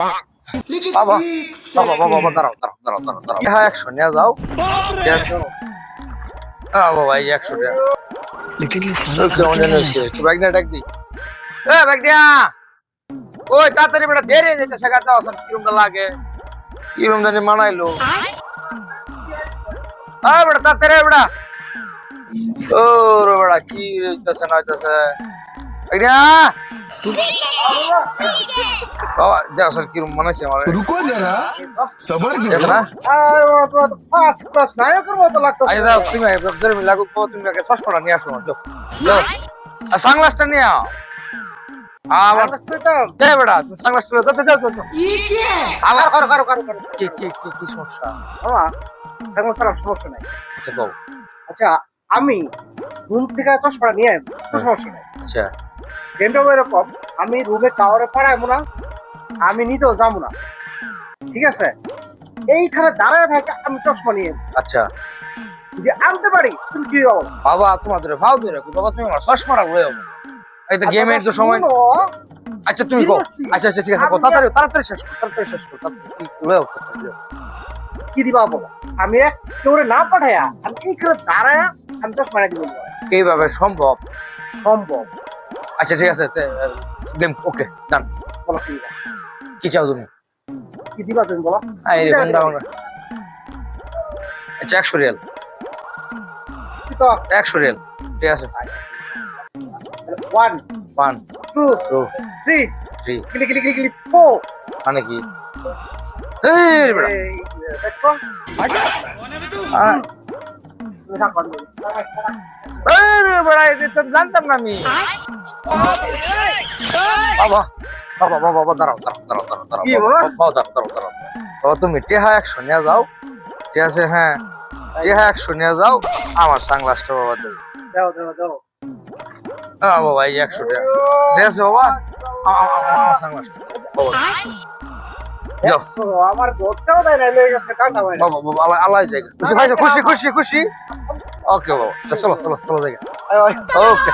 বাবা বাবা বাবা বাবা দাঁড়াও দাঁড়াও দাঁড়াও দাঁড়াও দাঁড়াও হ্যাঁ 100 নিয়ে যাও বাবা এই 100 টাকা लेकिन ये কেমন জানি হয়েছে কি ব্যাগ না ডাক দি ব্যাগ দিয়া ওই তাড়াতাড়ি বেটা দেরি যেতে শেখা যাও সব কিরমটা লাগে কিরম জানি মানাইলো বেটা তাড়াতাড়ি বেটা ও রে বেটা কি হইতেছে না হইতেছে ব্যাগ দিয়া বাবা যাও স্যার কিরম মানাইছে আমার रुको जरा सबर দেখো करो না ফার্স্ট ক্লাস নায়কের মতো লাগতো আচ্ছা যাও তুমি ধরে লাগু তুমি আগে চশমাটা নিয়ে আসো যাও যাও আর সানগ্লাসটা নিয়ে আও আবার দে বেটা তুমি সানগ্লাস তুলে দাও যাও যাও আবার কি সমস্যা বাবা এখন স্যার সমস্যা নাই আচ্ছা গো আচ্ছা আমি রুম থেকে চশমাটা নিয়ে আসবো সমস্যা নাই আচ্ছা গেমটা এরকম আমি রুমে কাউরে পাঠাবো না আমি নিজেও যাবো না ঠিক আছে এইখানে দাঁড়ায় থাকে আমি চশমা নিয়ে আসবো। আচ্ছা যদি আনতে পারি তুমি কি বলো বাবা তোমাদের ভাও ধরে রাখো বাবা তুমি আমার চশমাটা লয়ে যাও এই তো গেমের তো সময় আচ্ছা তুমি গো আচ্ছা আচ্ছা ঠিক আছে তাড়াতাড়ি তাড়াতাড়ি শেষ করো তাড়াতাড়ি লয়ে যাও কি দিবা বলো আমি এক কেউরে না পাঠাইয়া আমি এইখানে দাঁড়ায় আমি চশমা নিয়ে দিব এইভাবে সম্ভব সম্ভব আচ্ছা ঠিক আছে গেম ওকে ডান বলো কি দিবা? কি চাও তুমি কি দিবা তুমি বলো এই রে কোনটা কোনটা আচ্ছা 100 রিয়াল কি তো 100 রিয়াল ঠিক আছে 1 1 2 2 3 3 ক্লিক ক্লিক ক্লিক ক্লিক 4 মানে কি এই বেটা দেখো তুমি থাকো এই বেটা এটা তো জানতাম না আমি বাবা বাবা বাবা বাবা দাঁড়াও দাঁড়াও দাঁড়াও দাঁড়াও দাঁড়াও কি বাবা? বাবা দাঁড়াও দাঁড়াও দাঁড়াও বাবা তুমি টেহা 100 নিয়ে যাও ঠিক আছে হ্যাঁ টেহা 100 নিয়ে যাও আমার সানগ্লাসটা বাবা দেবো দাও দাও দাও বাবা এই 100 টাকা ঠিক আছে বাবা আমার সানগ্লাসটা বাবা যাও দেখো, আমার ঘরটাও দেয় না লয়ে গেছে কাটা ভাই বাবা বাবা আল্লাহ জায়গা খুশি ভাই খুশি খুশি খুশি ওকে বাবা চলো চলো চলো জায়গা ওকে